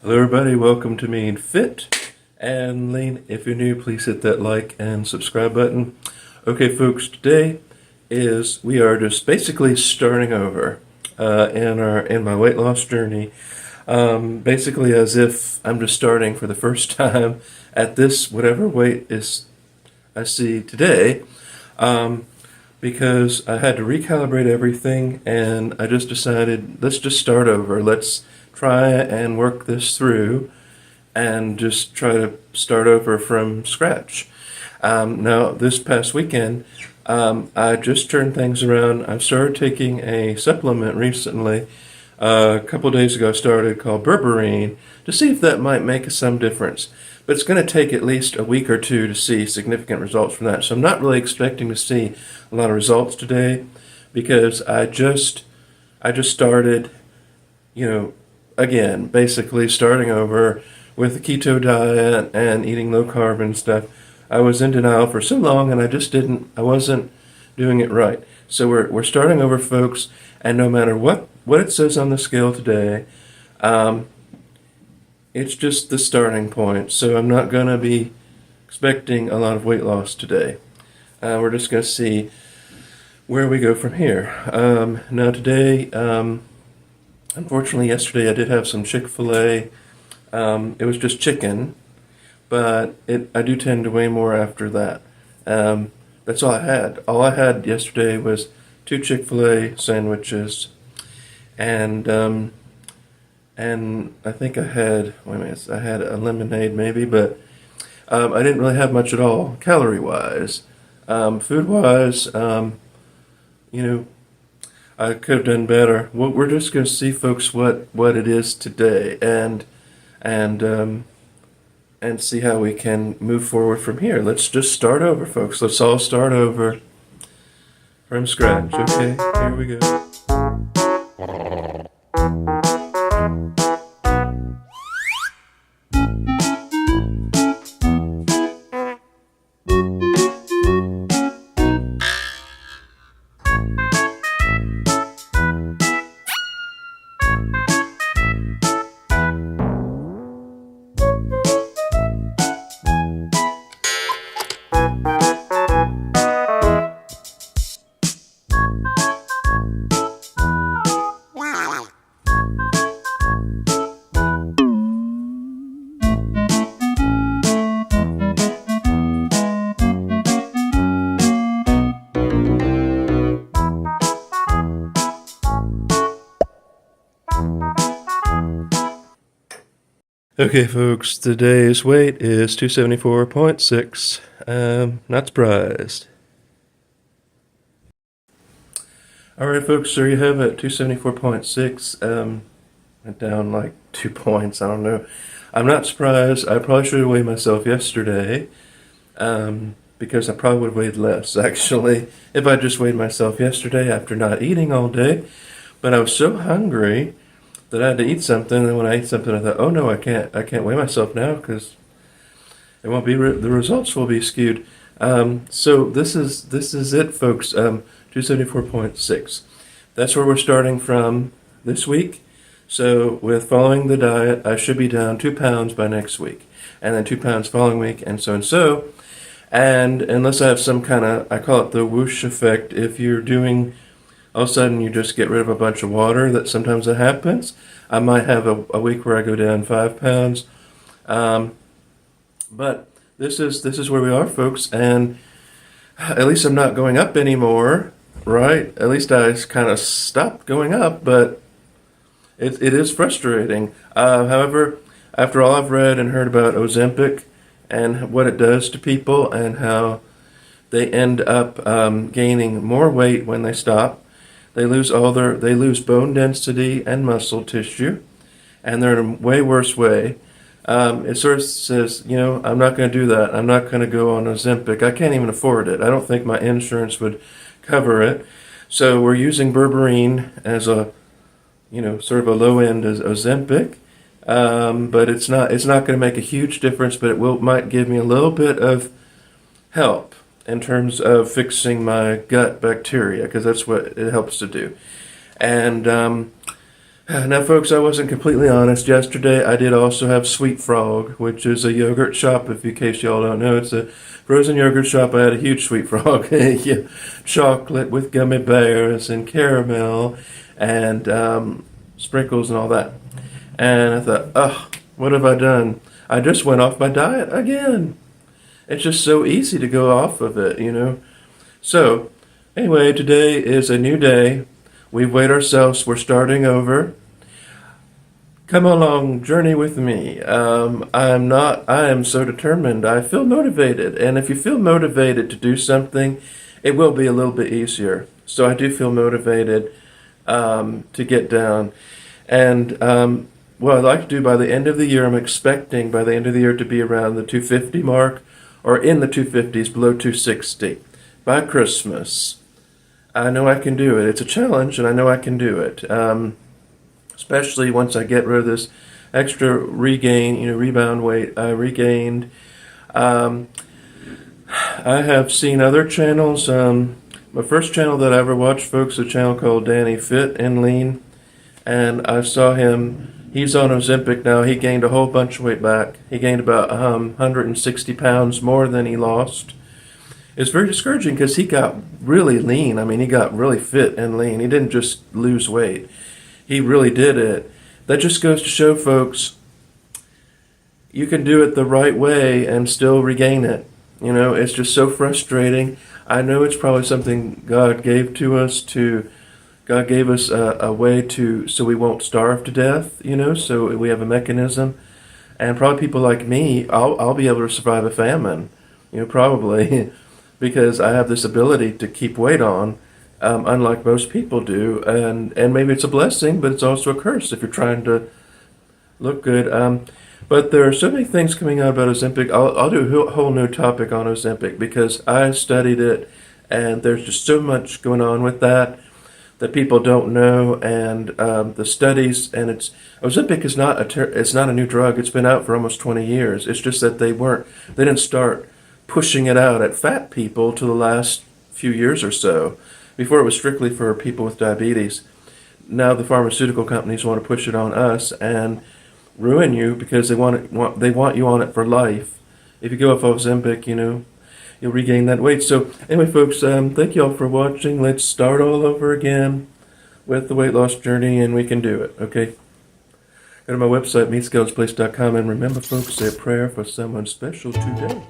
Hello everybody, welcome to Mean Fit and Lean. If you're new, please hit that like and subscribe button. Okay folks, today we are just basically starting over in my weight loss journey. Basically as if I'm just starting for the first time at this whatever weight is I see today. Because I had to recalibrate everything and I just decided let's just start over. Let's try and work this through and just try to start over from scratch. Now, this past weekend, I just turned things around. I've started taking a supplement recently. A couple days ago, I started called Berberine to see if that might make some difference. But it's going to take at least a week or two to see significant results from that. So I'm not really expecting to see a lot of results today because I just started, again, basically starting over with the keto diet and eating low carb and stuff. I was in denial for so long and I wasn't doing it right. So we're starting over, folks, and no matter what it says on the scale today, it's just the starting point. So I'm not going to be expecting a lot of weight loss today. We're just going to see where we go from here. Now today, unfortunately yesterday I did have some Chick-fil-A. It was just chicken, but I do tend to weigh more after that. That's all I had. All I had yesterday was 2 Chick-fil-A sandwiches, and I think I had a lemonade maybe, but I didn't really have much at all calorie-wise. Food-wise, I could have done better. Well, we're just going to see, folks, what it is today, and see how we can move forward from here. Let's just start over, folks. Let's all start over from scratch. Okay, here we go. Okay, folks, today's weight is 274.6. Not surprised. Alright, folks, there you have it, 274.6. Went down like 2 points, I don't know. I'm not surprised. I probably should have weighed myself yesterday, because I probably would have weighed less, actually, if I just weighed myself yesterday after not eating all day. But I was so hungry that I had to eat something, and when I ate something I thought, oh no, I can't weigh myself now because it won't be, the results will be skewed. So this is it, folks, 274.6. That's where we're starting from this week. So with following the diet, I should be down 2 pounds by next week, and then 2 pounds following week, and so and so. And unless I have some kind of, I call it the whoosh effect, if you're doing, all of a sudden you just get rid of a bunch of water, that sometimes that happens. I might have a week where I go down 5 pounds. But this is where we are, folks, and at least I'm not going up anymore, right? At least I kind of stopped going up, but it is frustrating. However, after all I've read and heard about Ozempic and what it does to people and how they end up gaining more weight when they stop, they lose bone density and muscle tissue, and they're in a way worse way. It sort of says, I'm not going to do that. I'm not going to go on Ozempic. I can't even afford it. I don't think my insurance would cover it. So we're using Berberine as a, sort of a low end as Ozempic. But it's not going to make a huge difference, but might give me a little bit of help in terms of fixing my gut bacteria, because that's what it helps to do. And Now, folks, I wasn't completely honest. Yesterday, I did also have Sweet Frog, which is a yogurt shop. If in case y'all don't know, it's a frozen yogurt shop. I had a huge Sweet Frog, yeah, chocolate with gummy bears and caramel and sprinkles and all that. And I thought, oh, what have I done? I just went off my diet again. It's just so easy to go off of it, you know. So, anyway, today is a new day. We've weighed ourselves. We're starting over. Come along, journey with me. I am so determined. I feel motivated. And if you feel motivated to do something, it will be a little bit easier. So I do feel motivated to get down. And what I'd like to do by the end of the year, I'm expecting by the end of the year to be around the 250 mark or in the 250s, below 260 by Christmas. I know I can do it. It's a challenge, and I know I can do it. Especially once I get rid of this extra rebound weight I regained. I have seen other channels. My first channel that I ever watched, folks, a channel called Danny Fit and Lean, and I saw him. He's on Ozempic now. He gained a whole bunch of weight back. He gained about 160 pounds more than he lost. It's very discouraging because he got really lean. I mean, he got really fit and lean. He didn't just lose weight. He really did it. That just goes to show, folks, you can do it the right way and still regain it. You know, it's just so frustrating. I know it's probably something God gave to us God gave us a way so we won't starve to death, you know, so we have a mechanism. And probably people like me, I'll be able to survive a famine, you know, probably. Because I have this ability to keep weight on, unlike most people do, and maybe it's a blessing, but it's also a curse if you're trying to look good. But there are so many things coming out about Ozempic. I'll do a whole new topic on Ozempic because I studied it, and there's just so much going on with that people don't know, and the studies, and Ozempic is it's not a new drug. It's been out for almost 20 years. It's just that they didn't start pushing it out at fat people to the last few years or so. Before it was strictly for people with diabetes. Now the pharmaceutical companies want to push it on us and ruin you because they want you on it for life. If you go off Ozempic, you know, you'll regain that weight. So anyway, folks, thank you all for watching. Let's start all over again with the weight loss journey, and we can do it, okay? Go to my website, meatscalesplace.com, and remember, folks, say a prayer for someone special today.